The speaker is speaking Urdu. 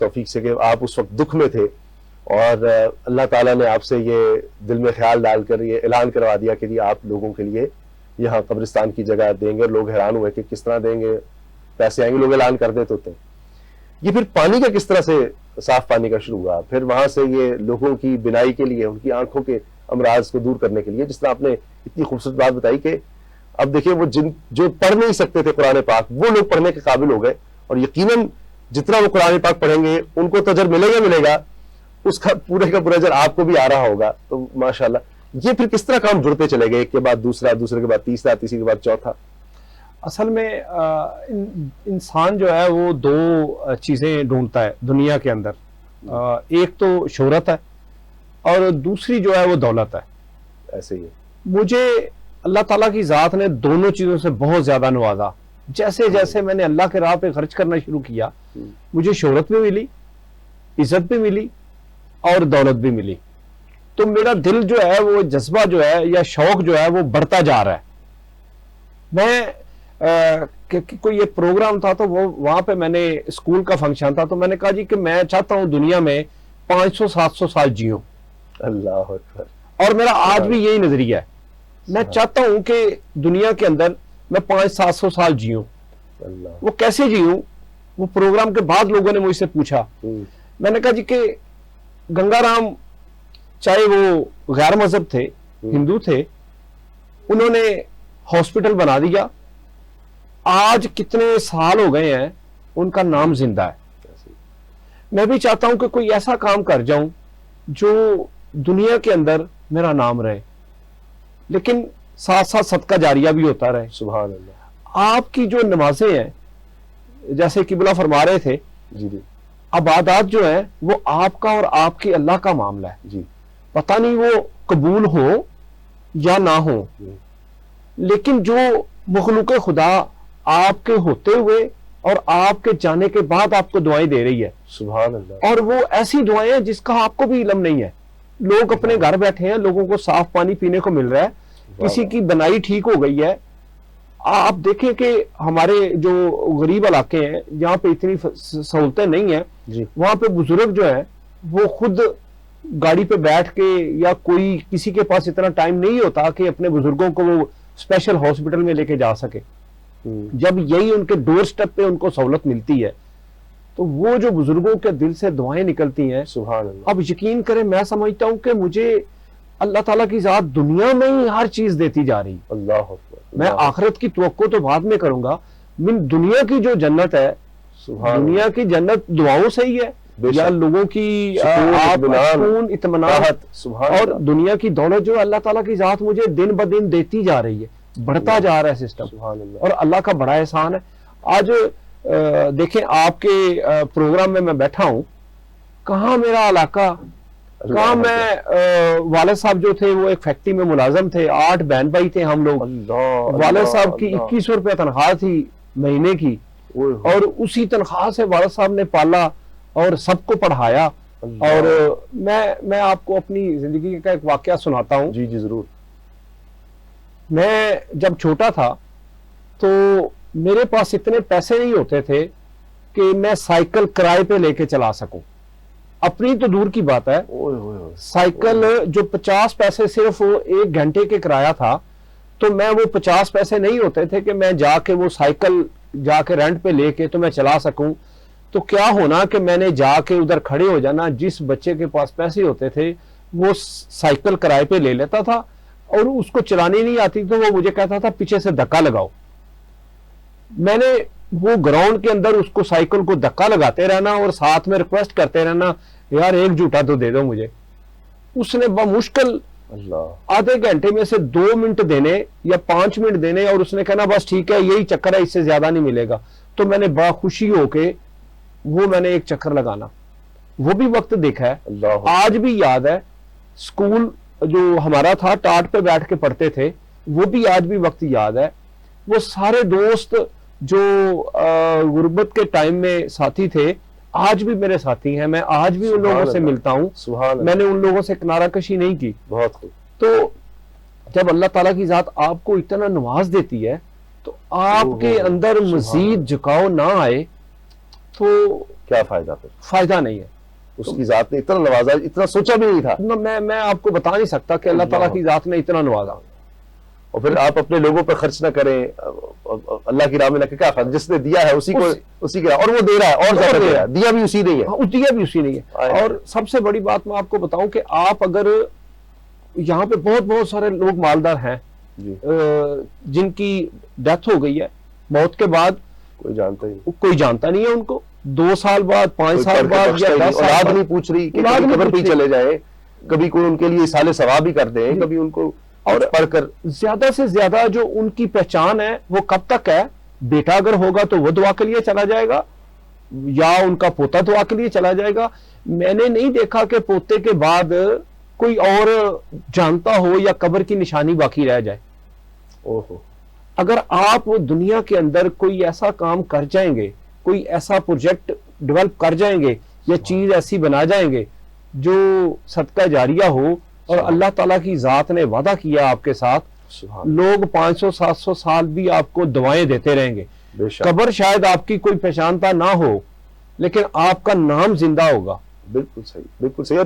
توفیق سے کہ آپ اس وقت دکھ میں تھے اور اللہ تعالیٰ نے آپ سے یہ دل میں خیال ڈال کر یہ اعلان کروا دیا کہ جی آپ لوگوں کے لیے یہاں قبرستان کی جگہ دیں گے، اور لوگ حیران ہوئے کہ کس طرح دیں گے، پیسے آئیں گے، لوگ اعلان کر دیتے ہوتے ہیں۔ یہ پھر پانی کا کس طرح سے صاف پانی کا شروع ہوا، پھر وہاں سے یہ لوگوں کی بینائی کے لیے، ان کی آنکھوں کے امراض کو دور کرنے کے لیے، جس طرح آپ نے اتنی خوبصورت بات بتائی کہ اب دیکھیں وہ جو پڑھ نہیں سکتے تھے قرآن پاک، وہ لوگ پڑھنے کے قابل ہو گئے، اور یقیناً جتنا وہ قرآن پاک پڑھیں گے ان کو تو اجر ملے گا، اس کا پورا اجر آپ کو بھی آ رہا ہوگا۔ تو ماشاءاللہ یہ پھر کس طرح کام جڑتے چلے گئے، ایک کے بعد دوسرا، دوسرے کے بعد تیسرا، تیسری کے بعد چوتھا؟ اصل میں انسان جو ہے وہ دو چیزیں ڈھونڈتا ہے دنیا کے اندر، ایک تو شہرت ہے اور دوسری جو ہے وہ دولت ہے۔ ایسے ہی مجھے اللہ تعالیٰ کی ذات نے دونوں چیزوں سے بہت زیادہ نوازا۔ جیسے جیسے میں نے اللہ کے راہ پہ خرچ کرنا شروع کیا، مجھے شہرت بھی ملی، عزت بھی ملی اور دولت بھی ملی۔ تو میرا دل جو ہے وہ جذبہ جو ہے یا شوق جو ہے وہ بڑھتا جا رہا ہے۔ میں کوئی ایک پروگرام تھا تو وہاں پہ میں نے اسکول کا فنکشن تھا، تو میں نے کہا جی کہ میں چاہتا ہوں دنیا میں 500-700 سال جیوں۔ اللہ اکبر۔ اور میرا آج بھی یہی نظریہ ہے، میں چاہتا ہوں کہ دنیا کے اندر میں 500-700 سال جیوں۔ وہ کیسے جیوں؟ وہ پروگرام کے بعد لوگوں نے مجھ سے پوچھا، میں نے کہا جی کہ گنگا رام چاہے وہ غیر مذہب تھے، ہندو تھے، انہوں نے ہاسپٹل بنا دیا، آج کتنے سال ہو گئے ہیں ان کا نام زندہ ہے۔ میں بھی چاہتا ہوں کہ کوئی ایسا کام کر جاؤں جو دنیا کے اندر میرا نام رہے، لیکن ساتھ ساتھ صدقہ جاریہ بھی ہوتا رہے۔ سبحان اللہ۔ آپ کی جو نمازیں ہیں، جیسے قبلہ فرما رہے تھے، جی جی، عبادات جو ہیں وہ آپ کا اور آپ کی اللہ کا معاملہ ہے، جی، پتہ نہیں وہ قبول ہو یا نہ ہو، لیکن جو مخلوق خدا آپ کے ہوتے ہوئے اور آپ کے جانے کے بعد آپ کو دعائیں دے رہی ہے، سبحان اللہ، اور وہ ایسی دعائیں ہیں جس کا آپ کو بھی علم نہیں ہے۔ لوگ اپنے گھر بیٹھے ہیں، لوگوں کو صاف پانی پینے کو مل رہا ہے، کسی کی بنائی ٹھیک ہو گئی ہے۔ آپ دیکھیں کہ ہمارے جو غریب علاقے ہیں جہاں پہ اتنی سہولتیں نہیں ہیں، جی، وہاں پہ بزرگ جو ہیں وہ خود گاڑی پہ بیٹھ کے، یا کوئی کسی کے پاس اتنا ٹائم نہیں ہوتا کہ اپنے بزرگوں کو وہ اسپیشل ہاسپٹل میں لے کے جا سکے، جب یہی ان کے ڈور سٹیپ پہ ان کو سہولت ملتی ہے تو وہ جو بزرگوں کے دل سے دعائیں نکلتی ہیں، سبحان اللہ۔ اب یقین کریں میں سمجھتا ہوں کہ مجھے اللہ تعالیٰ کی ذات دنیا میں ہی ہر چیز دیتی جا رہی۔ اللہ اکبر۔ میں آخرت کی توقع تو بعد میں کروں گا، من دنیا کی جو جنت ہے، دنیا کی جنت دعاؤں سے ہی ہے، یا لوگوں کی سکون، اطمینان، اور دنیا کی دولت جو اللہ تعالیٰ کی ذات مجھے دن بدن دیتی جا رہی ہے، بڑھتا جا رہا ہے سسٹم، اور اللہ کا بڑا احسان ہے۔ آج دیکھیں آپ کے پروگرام میں بیٹھا ہوں، کہاں میرا علاقہ، کہاں میں والد صاحب جو تھے وہ ایک فیکٹری میں ملازم تھے، 8 بہن بھائی تھے ہم لوگ، والد صاحب کی 2100 روپے تنخواہ تھی مہینے کی، اور اسی تنخواہ سے والد صاحب نے پالا اور سب کو پڑھایا۔ اور میں آپ کو اپنی زندگی کا ایک واقعہ سناتا ہوں۔ جی جی ضرور۔ میں جب چھوٹا تھا تو میرے پاس اتنے پیسے نہیں ہوتے تھے کہ میں سائیکل کرائے پہ لے کے چلا سکوں، اپنی تو دور کی بات ہے، سائیکل جو 50 پیسے صرف 1 گھنٹے کے کرایہ تھا، تو میں وہ 50 پیسے نہیں ہوتے تھے کہ میں جا کے وہ سائیکل جا کے رینٹ پہ لے کے تو میں چلا سکوں۔ تو کیا ہونا کہ میں نے جا کے ادھر کھڑے ہو جانا، جس بچے کے پاس پیسے ہوتے تھے وہ سائیکل کرائے پہ لے لیتا تھا، اور اس کو چلانی نہیں آتی تو وہ مجھے کہتا تھا پیچھے سے دھکا لگاؤ۔ میں نے وہ گراؤنڈ کے اندر اس کو سائیکل کو دھکا لگاتے رہنا اور ساتھ میں ریکویسٹ کرتے رہنا، یار ایک جھوٹا تو دے دو مجھے۔ اس نے بمشکل آدھے گھنٹے میں سے 2 منٹ دینے یا 5 منٹ دینے، اور اس نے کہنا بس ٹھیک ہے یہی چکر ہے، اس سے زیادہ نہیں ملے گا۔ تو میں نے بڑا خوشی ہو کے وہ میں نے ایک چکر لگانا، وہ بھی وقت دیکھا ہے، آج بھی یاد ہے۔ اسکول جو ہمارا تھا ٹاٹ پہ بیٹھ کے پڑھتے تھے، وہ بھی آج بھی وقت یاد ہے۔ وہ سارے دوست جو غربت کے ٹائم میں ساتھی تھے آج بھی میرے ساتھی ہیں، میں آج بھی ان لوگوں سے ملتا ہوں، میں نے ان لوگوں سے کنارہ کشی نہیں کی۔ بہت خوب۔ تو جب اللہ تعالیٰ کی ذات آپ کو اتنا نواز دیتی ہے تو آپ کے اندر مزید جھکاؤ نہ آئے تو کیا فائدہ پھر؟ فائدہ نہیں ہے. اس کی ذات نے اتنا نوازا، اتنا سوچا بھی نہیں تھا. میں آپ کو بتا نہیں سکتا کہ اللہ تعالیٰ کی ذات نے اتنا نوازا. اور پھر آپ اپنے لوگوں پہ خرچ نہ کریں، اللہ کی راہ میں نہ، کیا خرچ، جس نے دیا ہے اسی کا، اور وہ دے رہا ہے اور زیادہ دے رہا ہے، دیا بھی اسی نہیں ہے. دیا بھی اسی نہیں ہے. اور سب سے بڑی بات میں آپ کو بتاؤں کہ آپ اگر یہاں پہ بہت سارے لوگ مالدار ہیں جن کی ڈیتھ ہو گئی ہے، موت کے بعد کوئی جانتا نہیں ہے ان کو. 2 سال بعد، 5 سال بعد، یا 10 سال اولاد بعد نہیں پوچھ رہی کہ قبر پہ چلے جائیں، کبھی کوئی ان کے لیے اصال ثواب بھی کر دیں، کبھی ان کو اور پڑھ کر. زیادہ سے زیادہ جو ان کی پہچان ہے وہ کب تک ہے؟ بیٹا اگر ہوگا تو وہ دعا کے لیے چلا جائے گا، یا ان کا پوتا دعا کے لیے چلا جائے گا. میں نے نہیں دیکھا کہ پوتے کے بعد کوئی اور جانتا ہو یا قبر کی نشانی باقی رہ جائے. اگر آپ دنیا کے اندر کوئی ایسا کام کر جائیں گے، کوئی ایسا پروجیکٹ ڈیولپ کر جائیں گے، یا چیز ایسی بنا جائیں گے جو صدقہ جاریہ ہو، اور اللہ تعالیٰ کی ذات نے وعدہ کیا آپ کے ساتھ، لوگ 500-700 سال بھی آپ کو دعائیں دیتے رہیں گے. قبر شاید آپ کی کوئی پہچانتا نہ ہو، لیکن آپ کا نام زندہ ہوگا. بالکل صحیح، بالکل صحیح.